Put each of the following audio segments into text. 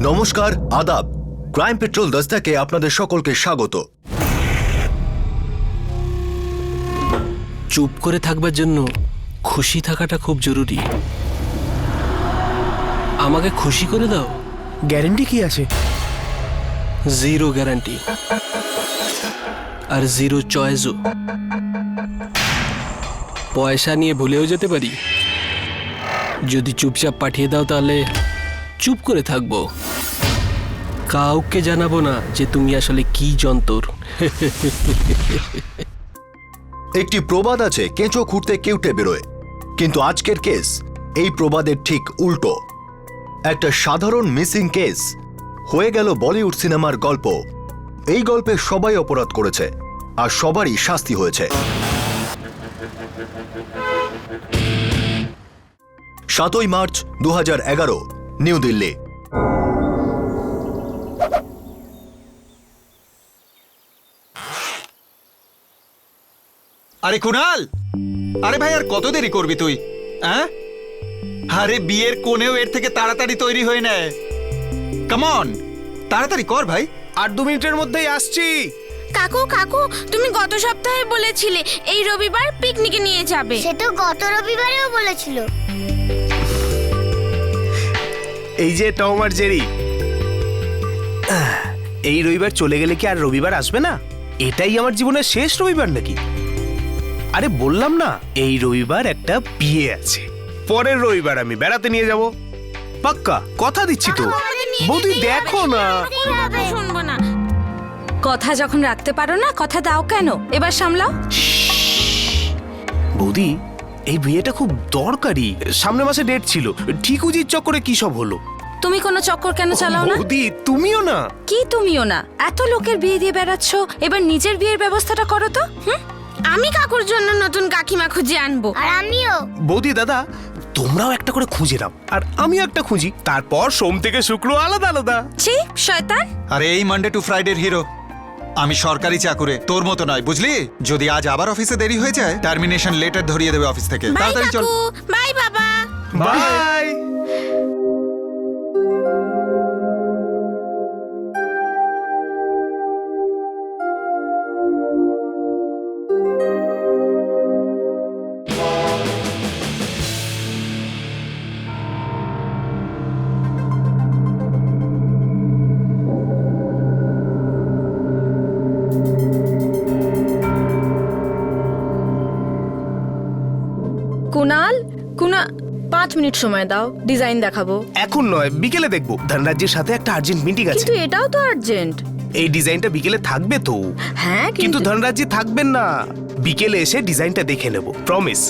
নমস্কার, আদাব। Crime petrol দস্তাকে আপনাদের সকলকে স্বাগত। চুপ করে থাকবার জন্য খুশি থাকাটা খুব জরুরি। আমাকে খুশি করে দাও। গ্যারেন্টি কি আছে? জিরো গ্যারান্টি আর জিরো চয়েসও। পয়সা নিয়ে ভুলেও যেতে পারি। যদি চুপচাপ পাঠিয়ে দাও তাহলে চুপ করে থাকবো, কাউকে জানাবো না যে তুমি আসলে কি যন্তর। একটি প্রবাদ আছে, কেঁচো খুঁড়তে কেউটে বেরোয়, কিন্তু আজকের কেস এই প্রবাদের ঠিক উল্টো। একটা সাধারণ মিসিং কেস হয়ে গেল বলিউড সিনেমার গল্প। এই গল্পে সবাই অপরাধ করেছে আর সবারই শাস্তি হয়েছে। 7ই মার্চ 2011, নিউ দিল্লি। আরে কুনাল, আরে ভাই আর কত দেরি করবি তুই? হ্যাঁ, আরে বিয়ের কোণেও এর থেকে তাড়াতাড়ি তৈরি হয়ে নেয়। কাম অন, তাড়াতাড়ি কর ভাই। 8-2 মিনিটের মধ্যেই আসছি। কাকু কাকু, তুমি গত সপ্তাহে বলেছিলে এই রবিবার পিকনিকে নিয়ে যাবে। সে তো গত রবিবারেও বলেছিল। এই যে টম আর জেরি, এই রবিবার চলে গেলে কি আর রবিবার আসবে না? এটাই আমার জীবনের শেষ রবিবার নাকি? আরে বললাম না, এই রবিবার একটা বিয়ে আছে, পরের রবিবার আমি বেড়াতে নিয়ে যাব। পাক্কা কথা দিচ্ছি তো। বৌদি দেখো না। শুনবো না। কথা যখন রাখতে পারো না, কথা দাও কেন? এবার সামলাও। বৌদি, এই বিয়েটা খুব দরকারি। সামনের মাসে ডেট ছিল, ঠিকুজির চক্করে কি সব হলো। তুমি কোনো চক্কর কেন চালাও না? বৌদি তুমিও না। কি তুমিও না? এত লোকের বিয়ে দিয়ে বেড়াচ্ছ, এবার নিজের বিয়ের ব্যবস্থাটা করো তো। আমি কাকুর জন্য নতুন কাকিমা খুঁজে আনবো। আর আমিও। বৌদি দাদা, তোমরাও একটা করে খুঁজে নাও আর আমিও একটা খুঁজি, তারপর সোম থেকে শুক্র আলাদা আলাদা। ছি শয়তান। আরে এই মানডে টু ফ্রাইডের হিরো। আমি সরকারি চাকুরে, তোর মতো নয়, বুঝলি? যদি আজ আবার অফিসে দেরি হয়ে যায়, টার্মিনেশন লেটার ধরিয়ে দেবে অফিস থেকে। বাই তাড়াতাড়ি চল। কাকু, বাই বাবা। বাই। কুনাল, 5 মিনিট সময় দাও, ডিজাইন দেখাবো। এখন নয়, বিকেলে দেখবো। ধনরাজ্যের সাথে একটা আর্জেন্ট মিটিং আছে। কিন্তু এটাও তো আর্জেন্ট। এই ডিজাইনটা বিকেলে থাকবে তো? হ্যাঁ, কিন্তু ধনরাজ্যে থাকবেন না। বিকেলে এসে ডিজাইনটা দেখে নেব, প্রমিস।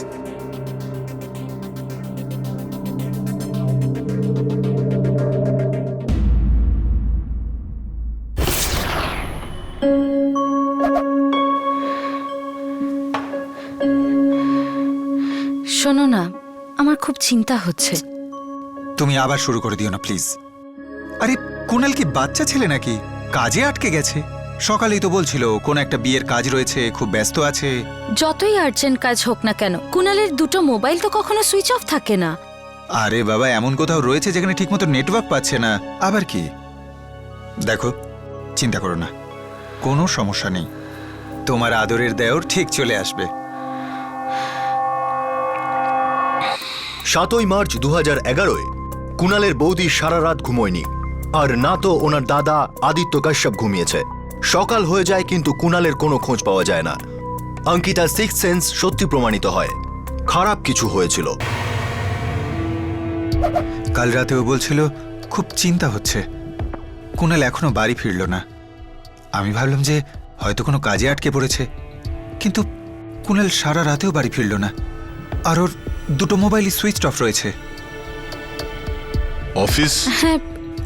শোনো না, আমার খুব চিন্তা হচ্ছে। তুমি আবার শুরু করে দিও না প্লিজ। আরে কুনাল কি বাচ্চা ছেলে নাকি? কাজে আটকে গেছে। সকালেই তো বলছিল কোন একটা বিয়ের কাজ রয়েছে, খুব ব্যস্ত আছে। যতই আর্জেন্ট কাজ হোক না কেন, কুনালের দুটো মোবাইল তো কখনো সুইচ অফ থাকে না। আরে বাবা, এমন কোথাও রয়েছে যেখানে ঠিকমতো নেটওয়ার্ক পাচ্ছে না? আবার কি? দেখো, চিন্তা করো না, কোনো সমস্যা নেই। তোমার আদরের দেওর ঠিক চলে আসবে। 7ই মার্চ 2011, কুনালের বৌদি সারা রাত ঘুমোয়নি, আর না তো ওনার দাদা আদিত্য কাশ্যপ ঘুমিয়েছে। সকাল হয়ে যায় কিন্তু কুনালের কোনো খোঁজ পাওয়া যায় না। অঙ্কিতার সিক্স সেন্স সত্যি প্রমাণিত হয়, খারাপ কিছু হয়েছিল। কাল রাতেও বলছিল খুব চিন্তা হচ্ছে। কুনাল এখনো বাড়ি ফিরল না। আমি ভাবলাম যে হয়তো কোনো কাজে আটকে পড়েছে, কিন্তু কুনাল সারা রাতেও বাড়ি ফিরল না। আর ওর দুটো মোবাইলই সুইচ অফ রয়েছে। অফিস? হ্যাঁ,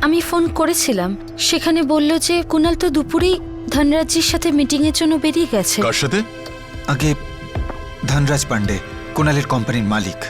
আমি ফোন করেছিলাম। সেখানে বলল যে কুনাল তো দুপুরেই ধনরাজ্যের সাথে মিটিং এর জন্য বেরিয়ে গেছে। কার সাথে? আগে ধনরাজ পান্ডে, কুনালের কোম্পানির মালিক।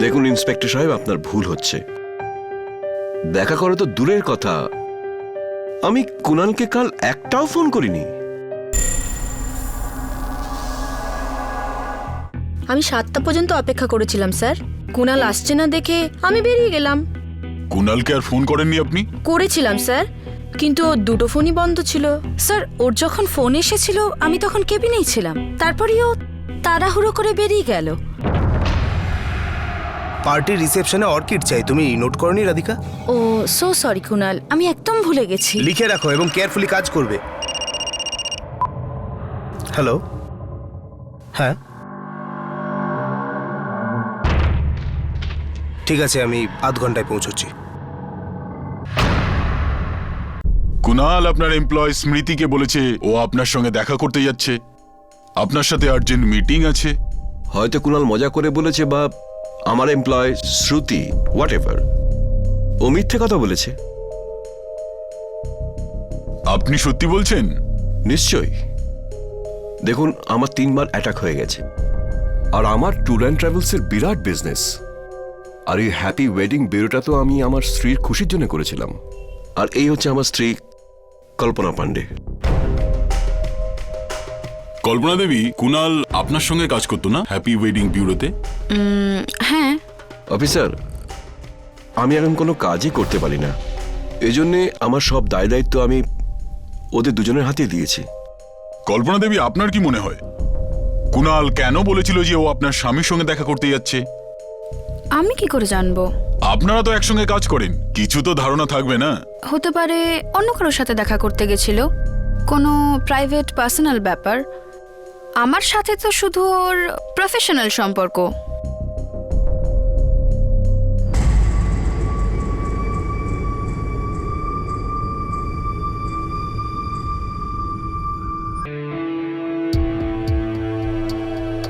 দেখুন ইন্সপেক্টর সাহেব, আপনার ভুল হচ্ছে। দেখা করা তো দূরের কথা, আমি কুনালকে কাল একটাও ফোন করিনি। আমি 7টা পর্যন্ত অপেক্ষা করেছিলাম স্যার। কুনাল আসছে না দেখে আমি বেরিয়ে গেলাম। কুনালকে আর ফোন করেননি আপনি? করেছিলাম স্যার, কিন্তু ওর দুটো ফোনই বন্ধ ছিল। স্যার, ওর যখন ফোন এসেছিল আমি তখন কেবিনেই ছিলাম, তারপরেই ও তাড়াহুড়ো করে বেরিয়ে গেল। পার্টির রিসেপশনে অর্কিড চাই, তুমি নোট করনি রাধিকা? ও সো সরি কুনাল, আমি একদম ভুলে গেছি। লিখে রাখো এবং কেয়ারফুলি কাজ করবে। হ্যালো, হ্যাঁ ঠিক আছে, আমি আধ ঘন্টায় পৌঁছচ্ছি। কুনাল আপনার এমপ্লয় স্মৃতিকে বলেছে ও আপনার সঙ্গে দেখা করতে যাচ্ছে, আপনার সাথে আর্জেন্ট মিটিং আছে। হয়তো কুনাল মজা করে বলেছে, বা আমার এমপ্লয় শ্রুতি, হোয়াট এভার, ও মিথ্যে কথা বলেছে। আপনি সত্যি বলছেন? নিশ্চয়ই। দেখুন, আমার 3 বার অ্যাটাক হয়ে গেছে, আর আমার ট্যুর অ্যান্ড ট্রাভেলসের বিরাট বিজনেস। আর এই হ্যাপি ওয়েডিং বিউরোটা তো আমি আমার স্ত্রীর খুশির জন্য করেছিলাম। আর এই হচ্ছে আমার স্ত্রী কল্পনা পান্ডে। কল্পনা দেবী, কুনাল আপনার সঙ্গে কাজ করতো না হ্যাপি ওয়েডিং বিউরোতে? হ্যাঁ। অফিসার, আমি এখন কোনো কাজই করতে পারি না, এই জন্যে আমার সব দায় দায়িত্ব আমি ওদের দুজনের হাতে দিয়েছি। কল্পনা দেবী, আপনার কি মনে হয় কুনাল কেন বলেছিল যে ও আপনার স্বামীর সঙ্গে দেখা করতে যাচ্ছে? আমি কি করে জানবো? আপনারা তো একসঙ্গে কাজ করেন, কিছু তো ধারণা থাকবে না? হতে পারে অন্য কারোর সাথে দেখা করতে গেছিল, কোনো প্রাইভেট পার্সোনাল ব্যাপার। আমার সাথে তো শুধু ওর প্রফেশনাল সম্পর্ক।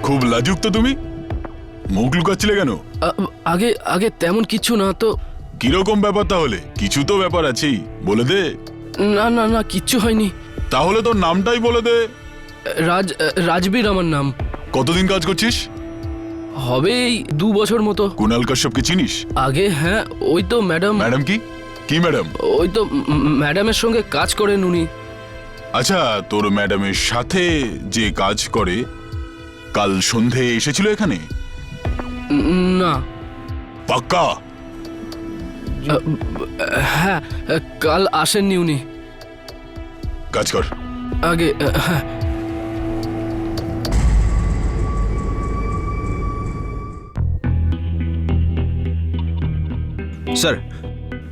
খুব লাজুক তো তুমি, মুখ লুকাচ্ছিলে কেন? আগে আগে তেমন কিছু না তো। কিরকম ব্যাপার তাহলে? কিছু তো ব্যাপার আছেই, বলে দে। না না না, কিচ্ছু হয়নি। তাহলে তোর নামটাই বলে দে। রাজবীর আমার নাম। কতদিন কাজ করছিস? হবে এই 2 বছর মতো। কুনাল কাশ্যপকে চিনিস? আগে হ্যাঁ, ওই তো ম্যাডাম। ম্যাডাম কি? কি ম্যাডাম? ওই তো ম্যাডামের সঙ্গে কাজ করেন উনি। আচ্ছা, তোর ম্যাডামের সাথে যে কাজ করে কাল সন্ধে এসেছিল এখানে? না। পাক্কা? হ্যাঁ, কাল আসেননি উনি। কাজ কর। আগে হ্যাঁ। স্যার,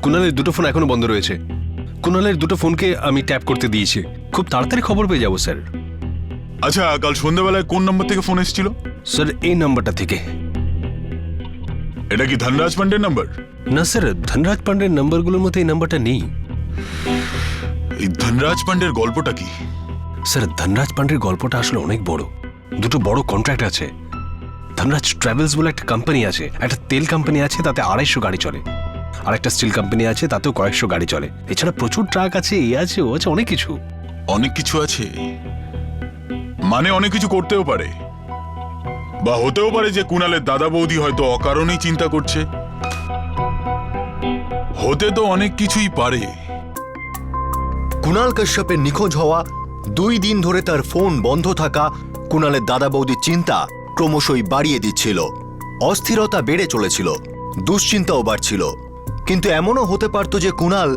কুনালের দুটো ফোন এখনো বন্ধ রয়েছে। কুনালের দুটো ফোনকে আমি ট্যাপ করতে দিয়েছি, খুব তাড়াতাড়ি খবর পেয়ে যাবো স্যার। আচ্ছা, কাল সন্ধ্যাবেলায় কোন নম্বর থেকে ফোন এসেছিল? স্যার, এই নাম্বারটা থেকে। এটা কি ধনরাজ পান্ডের নাম্বার? না স্যার, ধনরাজ পান্ডের নাম্বারগুলোর মধ্যে এই নাম্বারটা নেই। এই ধনরাজ পান্ডের গল্পটা কি? স্যার, ধনরাজ পান্ডের গল্পটা আসলে অনেক বড়। দুটো বড় কন্ট্রাক্ট আছে। ধনরাজ ট্রাভেলস বলে একটা কোম্পানি আছে, একটা তেল কোম্পানি আছে, তাতে 250 গাড়ি চলে। আর একটা স্টিল কোম্পানি আছে, তাতেও কয়েকশো গাড়ি চলে। এছাড়া প্রচুর ট্রাক আছে, এই আছে, ও আছে, অনেক কিছু। অনেক কিছু আছে মানে অনেক কিছু করতেও পারে, বা হতেও পারে যে কুনালের দাদা বৌদি হয়তো অকারণেই চিন্তা করছে। হতে তো অনেক কিছুই পারে। কুনাল কাশ্যপের নিখোঁজ হওয়া 2 দিন ধরে তার ফোন বন্ধ থাকা কুনালের দাদা বৌদির চিন্তা ক্রমশই বাড়িয়ে দিচ্ছিল। অস্থিরতা বেড়ে চলেছিল, দুশ্চিন্তাও বাড়ছিল। কিন্তু এমনও হতে পারত যে কুনাল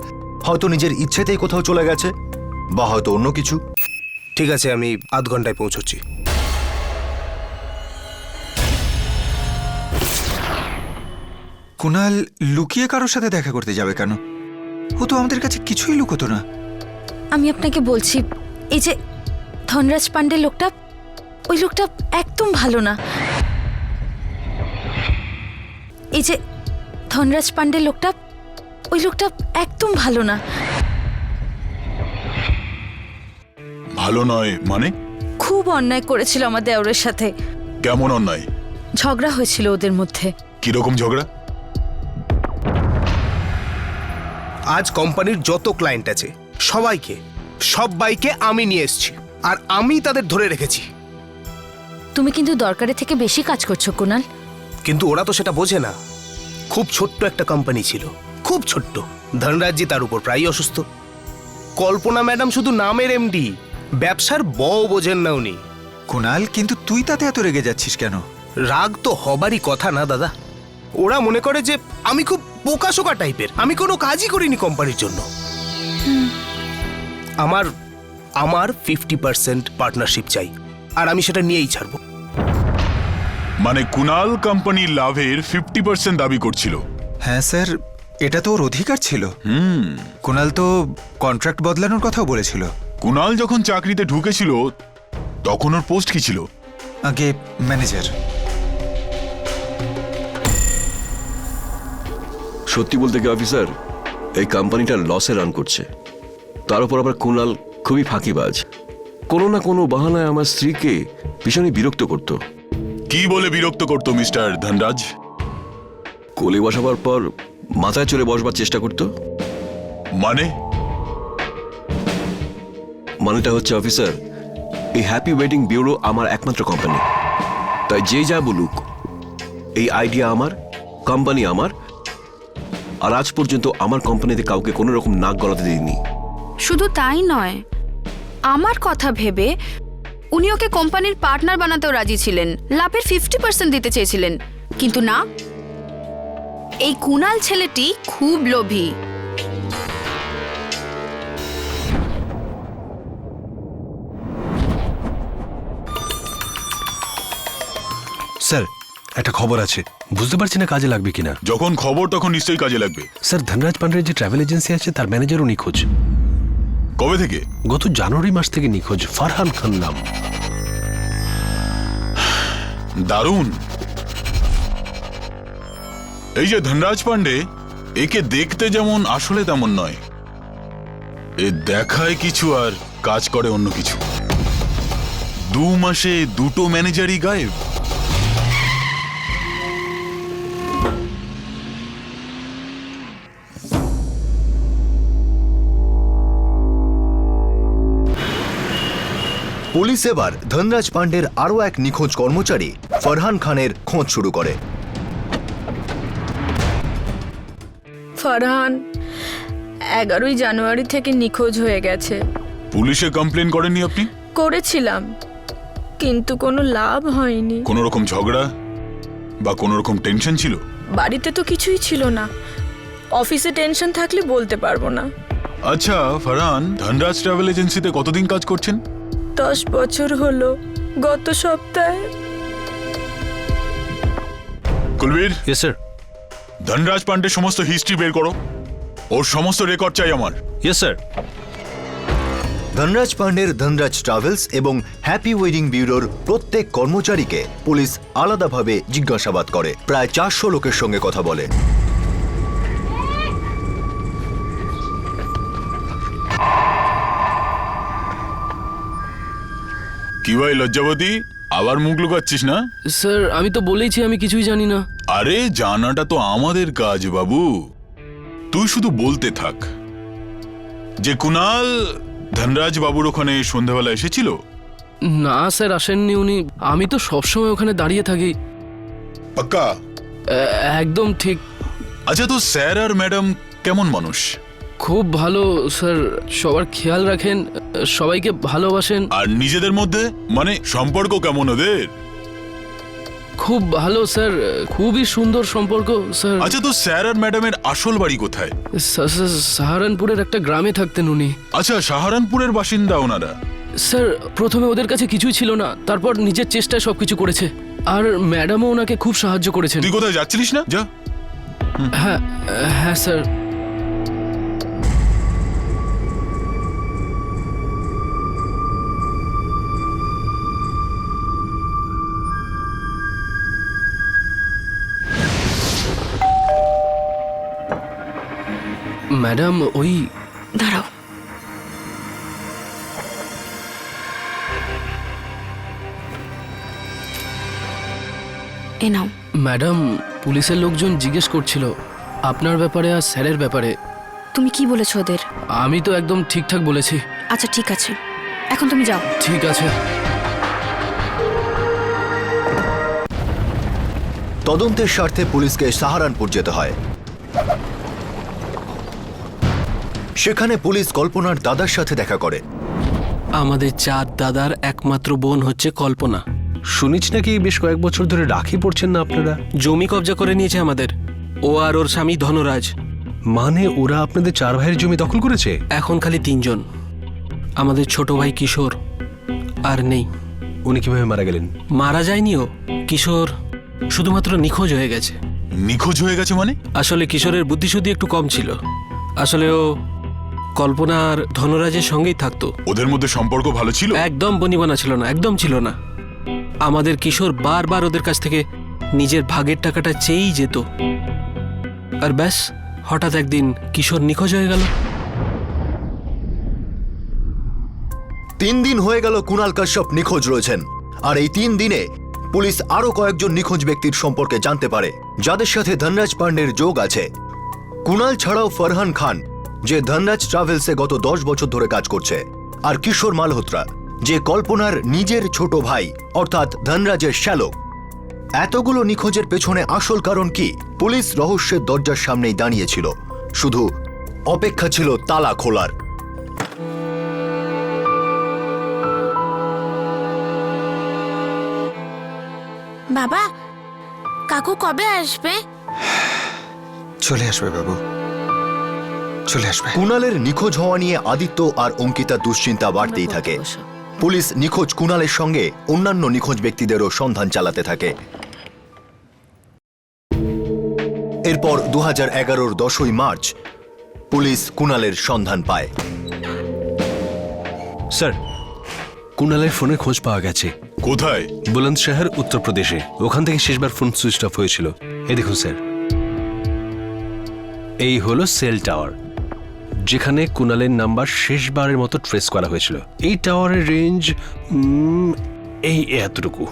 হয়তো নিজের ইচ্ছেতেই কোথাও চলে গেছে, বা হয়তো অন্য কিছু। ঠিক আছে, আমি আধ ঘন্টায় পৌঁছচ্ছি। কুনাল লুকিয়ে কারোর সাথে দেখা করতে যাবে কেন? ও তো আমাদের কাছে কিছুই লুকোতো না। আমি আপনাকে বলছি, এই যে ধনরাজ পান্ডে লোকটা, ওই লোকটা একদম ভালো না। এই যে ধনরাজ পান্ডে লোকটা, ওই লোকটা একদম ভালো না। ভালো নয় মানে? খুব অন্যায় করেছিল আমার দেওরের সাথে। কেমন অন্যায়? ঝগড়া হয়েছিল ওদের মধ্যে। কিরকম ঝগড়া? আজ কোম্পানির যত ক্লায়েন্ট আছে সবাইকে আমি নিয়ে এসেছি, আর আমি তাদের ধরে রেখেছি। তুমি কিন্তু দরকারের থেকে বেশি কাজ করছো কুনাল। কিন্তু ওরা তো সেটা বোঝে না। খুব ছোট্ট একটা কোম্পানি ছিল, খুব ছোট্ট। ধনরাজজি তার উপর প্রায়ই অসুস্থ। কল্পনা ম্যাডাম শুধু নামের এমডি, ব্যবসার বও বোঝেন না উনি। কুনাল, কিন্তু তুই তাতে এত রেগে যাচ্ছিস কেন? রাগ তো হবারই কথা না দাদা। ওরা মনে করে যে আমি খুব বোকাশোকা টাইপের, আমি কোনো কাজই করিনি কোম্পানির জন্য। আমার আমার 50% পার্টনারশিপ চাই, আর আমি সেটা নিয়েই ছাড়বো। মানে কুনাল কোম্পানির লাভের 50% দাবি করছিল। হ্যাঁ স্যার, এটা তো ওর অধিকার ছিল। কুনাল তো কন্ট্রাক্ট বদলানোর কথাও বলেছিল। কুনাল যখন চাকরিতে ঢুকেছিল তখন ওর পোস্ট কি ছিল? আগে ম্যানেজার। সত্যি বলতে কি অফিসার, এই কোম্পানিটা লসে রান করছে। তার উপর আবার কুনাল খুবই ফাঁকিবাজ। কোনো না কোনো বাহানায় আমার স্ত্রীকে ভীষণই বিরক্ত করত। কি বলে বিরক্ত করতো মিস্টার ধনরাজ? কোলে বসাবার পর মাথায় চড়ে বসবার চেষ্টা করত। মানেটা হচ্ছে অফিসার, এই হ্যাপি ওয়েডিং ব্যুরো আমার একমাত্র কোম্পানি। তাই যে যা বলুক, এই আইডিয়া আমার, কোম্পানি আমার, আর আজ পর্যন্ত আমার কোম্পানিতে কাউকে কোনো রকম নাক গলাতে দিইনি। শুধু তাই নয়, আমার কথা ভেবে উনি ওকে কোম্পানির পার্টনার বানাতেও রাজি ছিলেন, লাভের 50% দিতে চেয়েছিলেন। কিন্তু না, এই কুনাল ছেলেটি খুব লোভী। স্যার, একটা খবর আছে, বুঝতে পারছি না কাজে লাগবে কিনা। যখন খবর তখন নিশ্চয়ই কাজে লাগবে। স্যার, ধনরাজ পান্ডের যে ট্রাভেল এজেন্সি আছে তার ম্যানেজারও নিখোঁজ। কবে থেকে? গত জানুয়ারি মাস থেকে নিখোঁজ। ফারহান খান নাম। দারুণ। এই যে ধনরাজ পান্ডে, একে দেখতে যেমন আসলে তেমন নয়। এ দেখায় কিছু আর কাজ করে অন্য কিছু। 2 মাসে 2টো ম্যানেজারই গায়েব। পুলিশ এবার ধনরাজ পান্ডের আরও এক নিখোঁজ কর্মচারী ফরহান খানের খোঁজ শুরু করে। ফারহান 11ই জানুয়ারি থেকে নিখোঁজ হয়ে গেছে। পুলিশে কমপ্লেন করেননি আপনি? করেছিলাম, কিন্তু কোনো লাভ হয়নি। কোনো রকম ঝগড়া বা কোনো রকম টেনশন ছিল? বাড়িতে তো কিছুই ছিল না, অফিসে টেনশন থাকলে বলতে পারবো না। আচ্ছা ফরহান, ধনরাজ ট্রাভেল এজেন্সিতে কতদিন কাজ করছেন? 10 বছর হলো। গত সপ্তাহে। কুলবীর। Yes sir. ধনরাজ পান্ডের সমস্ত হিস্ট্রি বের করো, ওর সমস্ত রেকর্ড চাই আমার। Yes sir. ধনরাজ পান্ডের ধনরাজ ট্রাভেলস এবং হ্যাপি ওয়েডিং ব্যুরোর প্রত্যেক কর্মচারীকে পুলিশ আলাদাভাবে জিজ্ঞাসাবাদ করে। প্রায় 400 লোকের সঙ্গে কথা বলে। কি ভাই লজ্জাবতী, আবার মুখ লুকাচ্ছিস না? স্যার, আমি তো বলেইছি আমি কিছুই জানি না। আরে জানাটা তো আমাদের কাজ বাবু। তুই শুধু বলতে থাক যে কুনাল ধনরাজ বাবুর ওখানে সন্ধ্যাবেলা এসেছিল। না স্যার, আসেননি উনি। আমি তো সবসময় ওখানে দাঁড়িয়ে থাকি। পাক্কা? একদম ঠিক। আচ্ছা, তো স্যার আর ম্যাডাম কেমন মানুষ? খুব ভালো স্যার, সবার খেয়াল রাখেন, সবাইকে ভালোবাসেন। আর নিজেদের মধ্যে মানে সম্পর্ক কেমন ওদের? খুব ভালো স্যার, খুবই সুন্দর সম্পর্ক স্যার। আচ্ছা, তো স্যার আর ম্যাডামের আসল বাড়ি কোথায়? সাহারানপুরের একটা গ্রামে থাকতেন উনি। আচ্ছা, সাহারানপুরের বাসিন্দা ওনারা? স্যার, প্রথমে ওদের কাছে কিছুই ছিল না, তারপর নিজের চেষ্টায় সবকিছু করেছে। আর ম্যাডামও ওনাকে খুব সাহায্য করেছেন। তুই কোথায় যাচ্ছিলিস না? যা। হ্যাঁ হ্যাঁ স্যার। ম্যাডাম, ওই দাঁড়াও, এ নাও। ম্যাডাম, পুলিশের লোকজন জিজ্ঞেস করছিল আপনার ব্যাপারে আর স্যারের ব্যাপারে। তুমি কি বলেছো ওদের? আমি তো একদম ঠিকঠাক বলেছি। আচ্ছা ঠিক আছে, এখন তুমি যাও। ঠিক আছে। তদন্তের স্বার্থে পুলিশকে সাহারানপুর যেতে হয়। সেখানে পুলিশ কল্পনার দাদার সাথে দেখা করে। আমাদের 4 দাদার একমাত্র বোন হচ্ছে কল্পনা। শুনেছি নাকি বেশ কয়েক বছর ধরে রাখি পড়ছেন না আপনারা? জমি কবজা করে নিয়েছে আমাদের, ও আর ওর স্বামী ধনরাজ। মানে ওরা আপনাদের 4 ভাইয়ের জমি দখল করেছে? এখন খালি 3 জন। আমাদের ছোট ভাই কিশোর আর নেই। উনি কিভাবে মারা গেলেন? মারা যায়নি ও, কিশোর শুধুমাত্র নিখোঁজ হয়ে গেছে। নিখোঁজ হয়ে গেছে মানে? আসলে কিশোরের বুদ্ধিশুদ্ধি একটু কম ছিল। আসলে ও কল্পনা আর ধনরাজের সঙ্গেই থাকতো। ওদের মধ্যে সম্পর্ক ভালো ছিল? একদম বনিবনা ছিল না, একদম ছিল না। আমাদের কিশোর বারবার ওদের কাছ থেকে নিজের ভাগের টাকাটা চেয়েই যেত। আর ব্যাস, হঠাৎ একদিন কিশোর নিখোঁজ হয়ে গেল। 3 দিন হয়ে গেল কুণাল কাশ্যপ নিখোঁজ রয়েছেন। আর এই 3 দিনে পুলিশ আরো কয়েকজন নিখোঁজ ব্যক্তির সম্পর্কে জানতে পারে, যাদের সাথে ধনরাজ পান্ডের যোগ আছে। কুণাল ছাড়াও ফরহান খান, যে ধনরাজ ট্রাভেলসে গত 10 বছর ধরে কাজ করছে, আর কিশোর মালহোত্রা, যে কল্পনার নিজের ছোট ভাই অর্থাৎ ধনরাজের শ্যালক। এতগুলো নিখোঁজের পেছনে আসল কারণ কি? পুলিশ রহস্যের দরজার সামনেই দাঁড়িয়েছিল, শুধু অপেক্ষা ছিল তালা খোলার। বাবা, কাকু কবে আসবে? চলে আসবে বাবু, চলে আসবে। কুণালের নিখোঁজ হওয়া নিয়ে আদিত্য আর অঙ্কিতা দুশ্চিন্তা বাড়তেই থাকে। পুলিশ নিখোঁজ কুণালের সঙ্গে অন্যান্য নিখোঁজ ব্যক্তিদেরও সন্ধান চালাতে থাকে। এরপর 2011-র 10ই মার্চ পুলিশ কুণালের সন্ধান পায়। স্যার, কুণালের ফোনে খোঁজ পাওয়া গেছে। কোথায়? বুলন্দশহর, উত্তরপ্রদেশে। ওখান থেকে শেষবার ফোন সুইচ অফ হয়েছিল। এই দেখুন স্যার, এই হলো সেল টাওয়ার, যেখানে কুণালের নাম্বার শেষবারের মতো ট্রেস করা হয়েছিল। এই টাওয়ারের রেঞ্জ এই এতটুকু।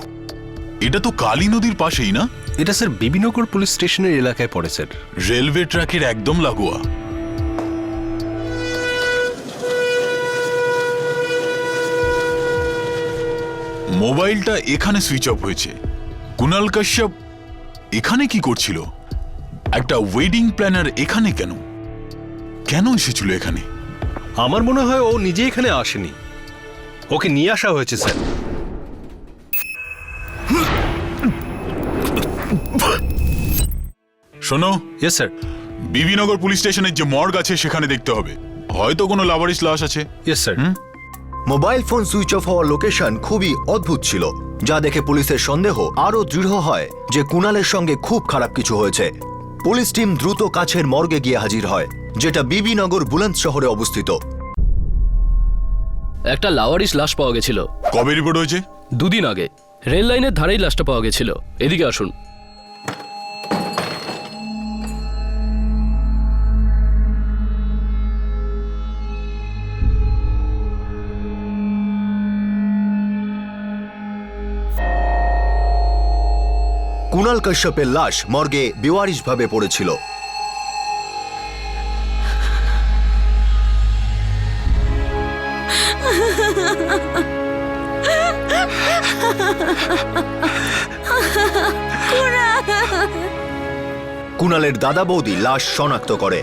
এটা তো কালী নদীর পাশেই না? এটা স্যার বিবিনগর পুলিশ স্টেশনের এলাকায় পড়ে স্যার। রেলওয়ে ট্র্যাকের একদম লাগোয়া। মোবাইলটা এখানে সুইচ অফ হয়েছে। কুণাল কাশ্যপ এখানে কি করছিল? একটা ওয়েডিং প্ল্যানার এখানে কেন? কেন এসেছিল এখানে? আমার মনে হয় ও নিজে এখানে আসেনি, ওকে নিয়ে আসা হয়েছে স্যার। শোনো। Yes sir. বিবিনগর পুলিশ স্টেশনের যে মর্গ আছে সেখানে দেখতে হবে, হয়তো কোনো লাভারিস লাশ আছে। Yes sir. Mobile phone switch off হওয়ার লোকেশন খুবই অদ্ভুত ছিল, যা দেখে পুলিশের সন্দেহ আরও দৃঢ় হয় যে কুণালের সঙ্গে খুব খারাপ কিছু হয়েছে। পুলিশ টিম দ্রুত কাছের মর্গে গিয়ে হাজির হয়, যেটা বিবিনগর বুলন্দ শহরে অবস্থিত। একটা লাওয়ারিস লাশ পাওয়া গেছিল। কবে রিপোর্ট হয়েছে? 2 দিন আগে। রেল লাইনের ধারেই লাশটা পাওয়া গেছিল। এদিকে আসুন। কুণাল কাশ্যপের লাশ মর্গে বেওয়ারিশভাবে পড়েছিল। কুণালের দাদা বৌদি লাশ শনাক্ত করে।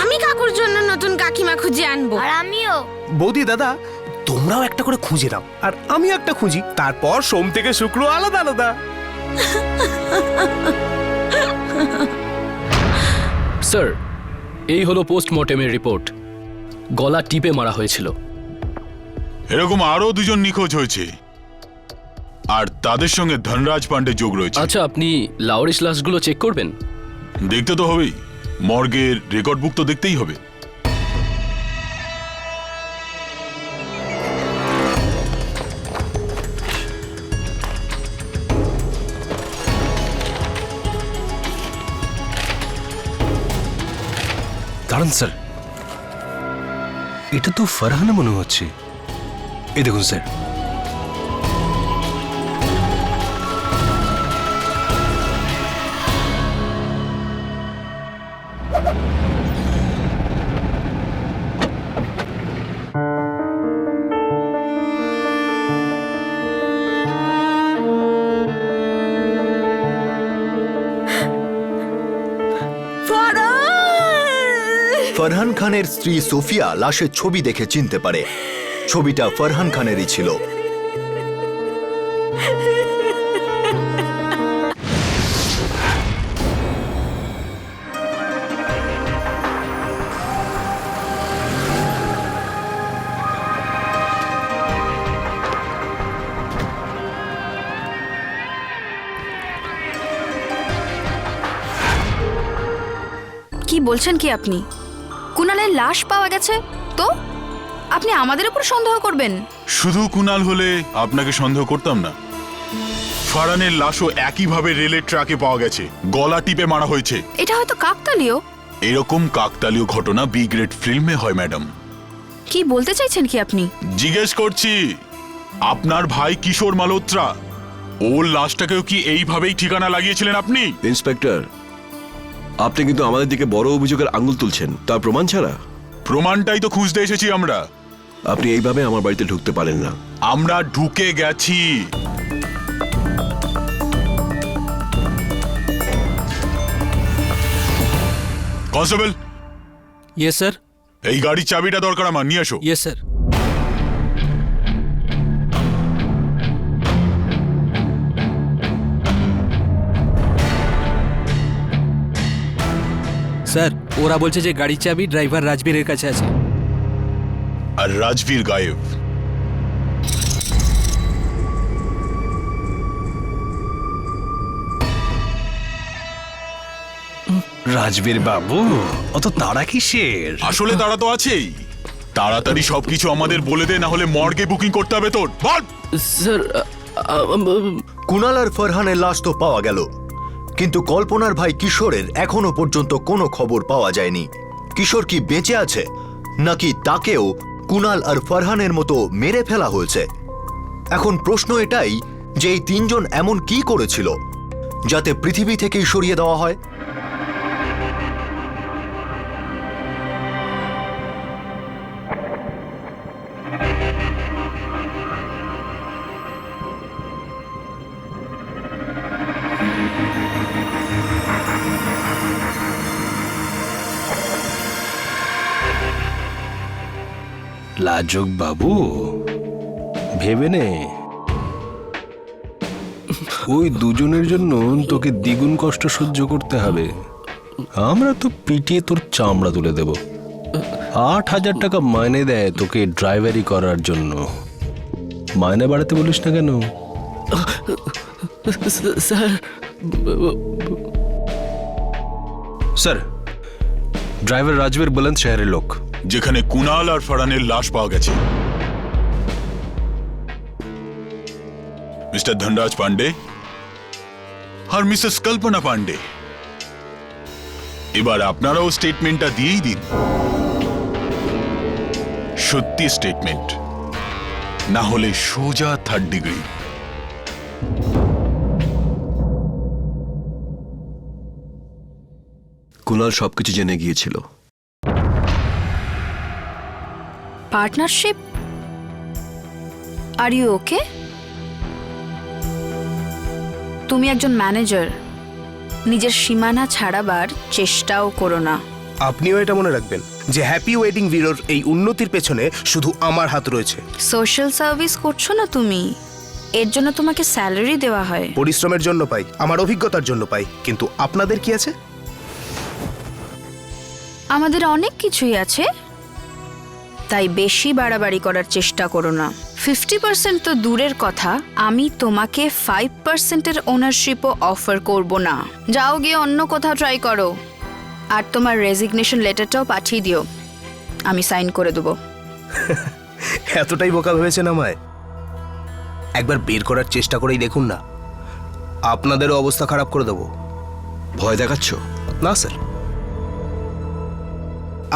আমি কাকুর জন্য নতুন কাকিমা খুঁজে আনবো। আর আমিও। বৌদি দাদা, তোমরাও একটা করে খুঁজে নাও, আর আমি একটা খুঁজি। তারপর সোম থেকে শুক্র আলাদা আলাদা। স্যার, এই হলো পোস্টমর্টেমের রিপোর্ট। গলা টিপে মারা হয়েছিল। এরকম আরো 2 জন নিখোঁজ হয়েছে, আর তাদের সঙ্গে ধনরাজ পান্ডে যোগ রয়েছে। আচ্ছা, আপনি লাওয়ারিস লাশগুলো চেক করবেন? দেখতে তো হবেই, মর্গের রেকর্ড বুক তো দেখতেই হবে। দাঁড়ান স্যার, এটা তো ফরহানা মনে হচ্ছে। এই দেখুন স্যার, ফরহান খানের স্ত্রী সোফিয়া লাশের ছবি দেখে চিনতে পারে ছবিটা ফরহান খানেরই ছিল। কি বলছেন কি আপনি? কুনালের লাশ পাওয়া গেছে তো আপনি আমাদের উপর সন্দেহ করবেন? শুধু কুনাল হলে আপনাকে সন্দেহ করতাম না। ফারহানের লাশও একইভাবে রেলের ট্রাকে পাওয়া গেছে, গলা টিপে মারা হয়েছে। এটা হয়তো কাকতালীয়। এরকম কাকতালীয় ঘটনা বি গ্রেড ফিল্মে হয় ম্যাডাম। কি বলতে চাইছেন কি আপনি? জিজ্ঞেস করছি, আপনার ভাই কিশোর মালহোত্রা, ওর লাশটাকেও কি এইভাবেই ঠিকানা লাগিয়েছিলেন আপনি? ইন্সপেক্টর, আপনি কিন্তু আমাদের দিকে বড় অভিযোগের আঙুল তুলছেন, তার প্রমাণ ছাড়া। প্রমাণটাই তো খুঁজতে এসেছি আমরা। আপনি এইভাবে আমার বাড়িতে ঢুকতে পারেন না। আমরা ঢুকে গেছি। Constable, yes sir. এই গাড়ির চাবিটা দরকার আমার, নিয়ে এসো। Yes sir. স্যার, ওরা বলছে যে গাড়ির চাবি ড্রাইভার রাজবীরের কাছে আছে। আর রাজবীর গায়েব। রাজবীর বাবু, অত তাড়া কিসের? আসলে তারা তো আছেই। তাড়াতাড়ি সবকিছু আমাদের বলে দে, না হলে মর্গে বুকিং করতে হবে তোর। বল। স্যার, কুনাল আর ফরহানের লাশ তো পাওয়া গেল, কিন্তু কল্পনার ভাই কিশোরের এখনো পর্যন্ত কোনো খবর পাওয়া যায়নি। কিশোর কি বেঁচে আছে, নাকি তাকেও কুনাল আর ফরহানের মতো মেরে ফেলা হয়েছে? এখন প্রশ্ন এটাই যে এই তিনজন এমন কি করেছিল যাতে পৃথিবী থেকেই সরিয়ে দেওয়া হয়? লাজুক বাবু, ভেবে নে, ওই দুজনের জন্য তোকে দ্বিগুণ কষ্ট সহ্য করতে হবে। আমরা তো পিটিয়ে তোর চামড়া তুলে দেব। 8,000 টাকা মাইনে দেয় তোকে ড্রাইভারি করার জন্য। মাইনে বাড়াতে বলিস না কেন? স্যার, স্যার, ড্রাইভার রাজবীর বুলন্দ শহরের লোক, যেখানে কুনাল আর ফরহানের লাশ পাওয়া গেছে। মিস্টার ধনরাজ পান্ডে আর মিসেস কল্পনা পান্ডে, এবার আপনারাও স্টেটমেন্টটা দিয়েই দিন। সত্যি স্টেটমেন্ট, না হলে সোজা 3rd ডিগ্রি। কুনাল সবকিছু জেনে গিয়েছিল। পার্টনারশিপ? Are you okay? তুমি একজন ম্যানেজার, নিজের সীমানা ছাড়াবার চেষ্টাও করো না। আপনিও এটা মনে রাখবেন যে হ্যাপি ওয়েডিং ব্যুরোর এই উন্নতির পেছনে শুধু আমার হাত রয়েছে। সোশ্যাল সার্ভিস করছো না তুমি, এর জন্য তোমাকে স্যালারি দেওয়া হয়। পরিশ্রমের জন্য পাই, আমার অভিজ্ঞতার জন্য পাই, কিন্তু আপনাদের কি আছে? আমাদের অনেক কিছুই আছে, তাই বেশি বাড়াবাড়ি করার চেষ্টা করো না। 50% তো দূরের কথা, আমি তোমাকে 5%-এর ওনারশিপও অফার করব না। যাও গিয়ে অন্য কোথাও ট্রাই করো, আর তোমার রেজিগনেশন লেটারটাও পাঠিয়ে দিও, আমি সাইন করে দেবো। এতটাই বোকা ভেবেছেন আমায়? একবার বের করার চেষ্টা করেই দেখুন না, আপনাদেরও অবস্থা খারাপ করে দেবো। ভয় দেখাচ্ছ? না স্যার,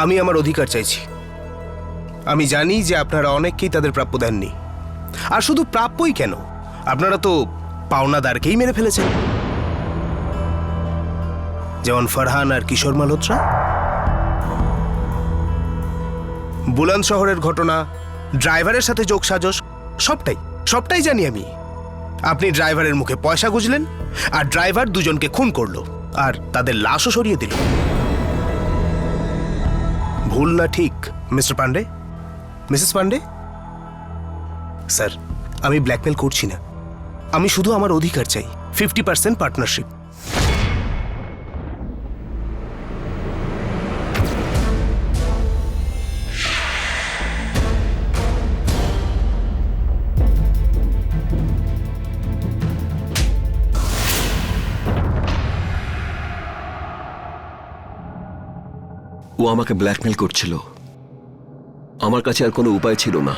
আমি আমার অধিকার চাইছি। আমি জানি যে আপনারা অনেককেই তাদের প্রাপ্য দেননি, আর শুধু প্রাপ্যই কেন, আপনারা তো পাওনাদারকেই মেরে ফেলেছেন, যেমন ফরহান আর কিশোর মালহোত্রা। বুলন্দ শহরের ঘটনা, ড্রাইভারের সাথে যোগসাজশ, সবটাই জানি আমি। আপনি ড্রাইভারের মুখে পয়সা গুঁজলেন, আর ড্রাইভার দুজনকে খুন করলো, আর তাদের লাশও সরিয়ে দিল। ভুল না ঠিক Mr Pandey? Mrs Pandey? Sir, আমি ব্ল্যাকমেল করছি না, আমি শুধু আমার অধিকার চাই, 50% পার্টনারশিপ। ও আমাকে ব্ল্যাকমেল করছিল। আমার কাছে আর কোনো উপায় ছিল না,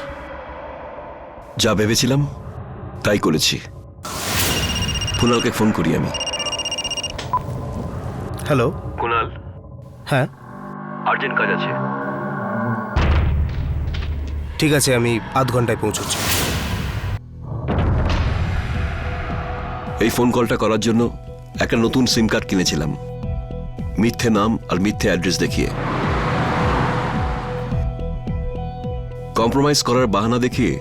যা ভেবেছিলাম তাই করেছি। কুণালকে ফোন করি আমি। হ্যালো কুণাল, হ্যাঁ আর্জেন্ট কাজ আছে। ঠিক আছে, আমি আধ ঘন্টায় পৌঁছচ্ছি। এই ফোন কলটা করার জন্য একটা নতুন সিম কার্ড কিনেছিলাম, মিথ্যে নাম আর মিথ্যে অ্যাড্রেস দেখিয়ে। কম্প্রোমাইজ করার বাহানা দেখিয়ে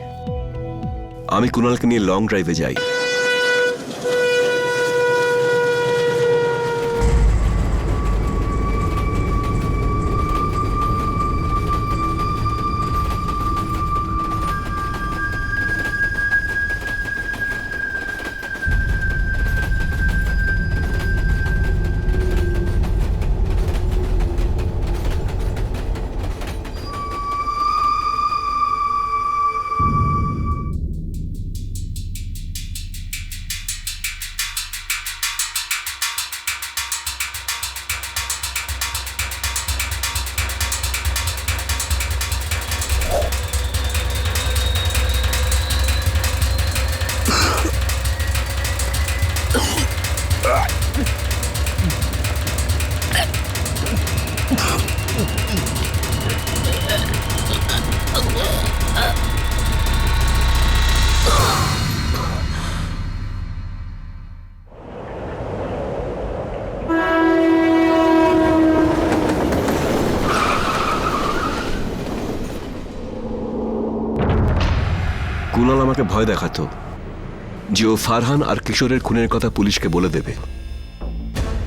আমি কুণালকে নিয়ে লং ড্রাইভে যাই। কুণাল আমাকে ভয় দেখাতো যে ও ফারহান আর কিশোরের খুনের কথা পুলিশকে বলে দেবে,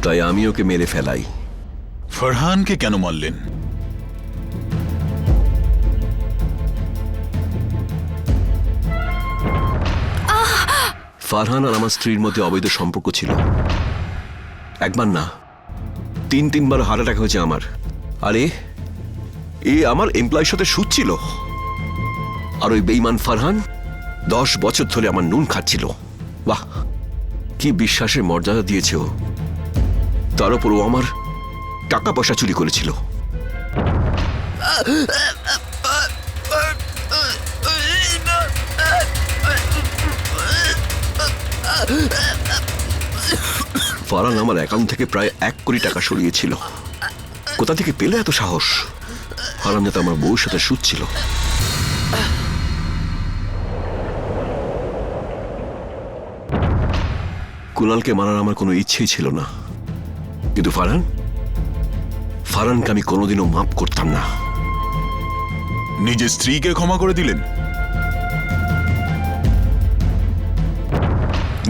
তাই আমি ওকে মেরে ফেলাই। ফারহানকে কেন মারলেন? ফারহান আর আমার স্ত্রীর মধ্যে অবৈধ সম্পর্ক ছিল। একবার না, 3-3বার হার্ট অ্যাটাক হয়েছে আমার। আরে এ আমার এমপ্লয়ের সাথে শুচ্ছিল, আর ওই বেঈমান ফারহান 10 বছর ধরে আমার নুন খাচ্ছিল। বাহ, কি বিশ্বাসের মর্যাদা দিয়েছে ও! তার উপর ও আমার টাকা পয়সা চুরি করেছিল। ফারহান আমার অ্যাকাউন্ট থেকে প্রায় 1 কোটি টাকা সরিয়েছিল। কোথা থেকে পেলে এত সাহস? ফারহান যাতে আমার বউর সাথে শুচ্ছিল। কুণালকে মারার আমার কোনো ইচ্ছেই ছিল না, কিন্তু ফারহানকে আমি কোনোদিনও মাফ করতাম না। নিজের স্ত্রীকে ক্ষমা করে দিলেন?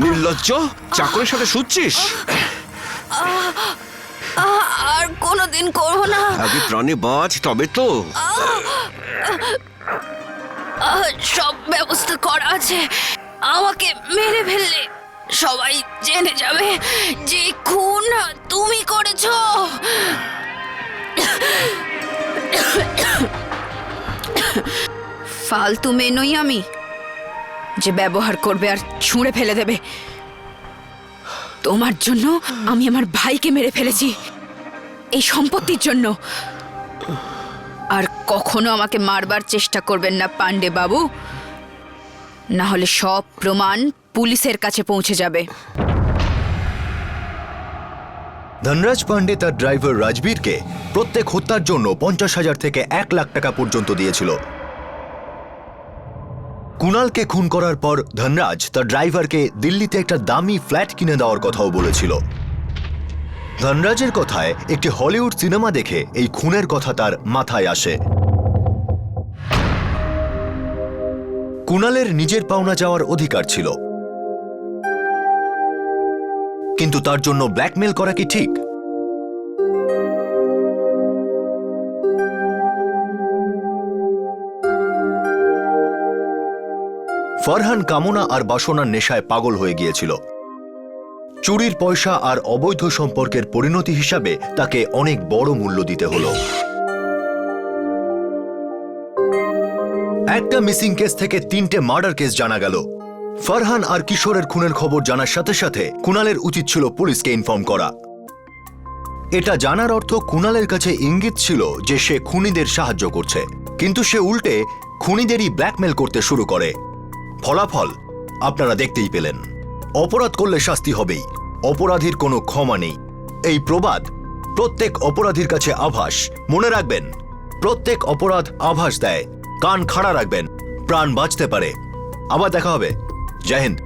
নির্লজ্জ, চাকরের সাথে শুচ্ছিস? আর কোনোদিন করবো না। আগে প্রাণে বাঁচ, তবে তো। সব ব্যবস্থা করা আছে, আমাকে মেরে ফেললে সবাই জেনে যাবে যে খুন তুমি করেছো। ফালতু মেয়ে নই আমি যে ব্যবহার করবে আর ছুঁড়ে ফেলে দেবে। তোমার জন্য আমি আমার ভাইকে মেরে ফেলেছি, এই সম্পত্তির জন্য। আর কখনো আমাকে মারবার চেষ্টা করবেন না পান্ডে বাবু, না হলে সব প্রমাণ পুলিশের কাছে পৌঁছে যাবে। ধনরাজ পান্ডে তার ড্রাইভার রাজবীরকে প্রত্যেক হত্যার জন্য 50,000 থেকে 1 লাখ টাকা পর্যন্ত দিয়েছিল। কুণালকে খুন করার পর ধনরাজ তার ড্রাইভারকে দিল্লিতে একটা দামি ফ্ল্যাট কিনে দেওয়ার কথাও বলেছিল। ধনরাজের কথায় একটি হলিউড সিনেমা দেখে এই খুনের কথা তার মাথায় আসে। কুণালের নিজের পাওনা যাওয়ার অধিকার ছিল, কিন্তু তার জন্য ব্ল্যাকমেল করা কি ঠিক? ফারহান কামনা আর বাসনার নেশায় পাগল হয়ে গিয়েছিল। চুরির পয়সা আর অবৈধ সম্পর্কের পরিণতি হিসাবে তাকে অনেক বড় মূল্য দিতে হলো। একটা মিসিং কেস থেকে 3টে মার্ডার কেস জানা গেল। ফারহান আর কিশোরের খুনের খবর জানার সাথে সাথে কুণালের উচিত ছিল পুলিশকে ইনফর্ম করা। এটা জানার অর্থ কুণালের কাছে ইঙ্গিত ছিল যে সে খুনিদের সাহায্য করছে, কিন্তু সে উল্টে খুনিদেরই ব্ল্যাকমেল করতে শুরু করে। ফলাফল আপনারা দেখতেই পেলেন। অপরাধ করলে শাস্তি হবেই, অপরাধীর কোনো ক্ষমা নেই। এই প্রবাদ প্রত্যেক অপরাধীর কাছে আভাস। মনে রাখবেন, প্রত্যেক অপরাধ আভাস দেয়। কান খাড়া রাখবেন, প্রাণ বাঁচতে পারে। আবার দেখা হবে। জয় হিন্দ।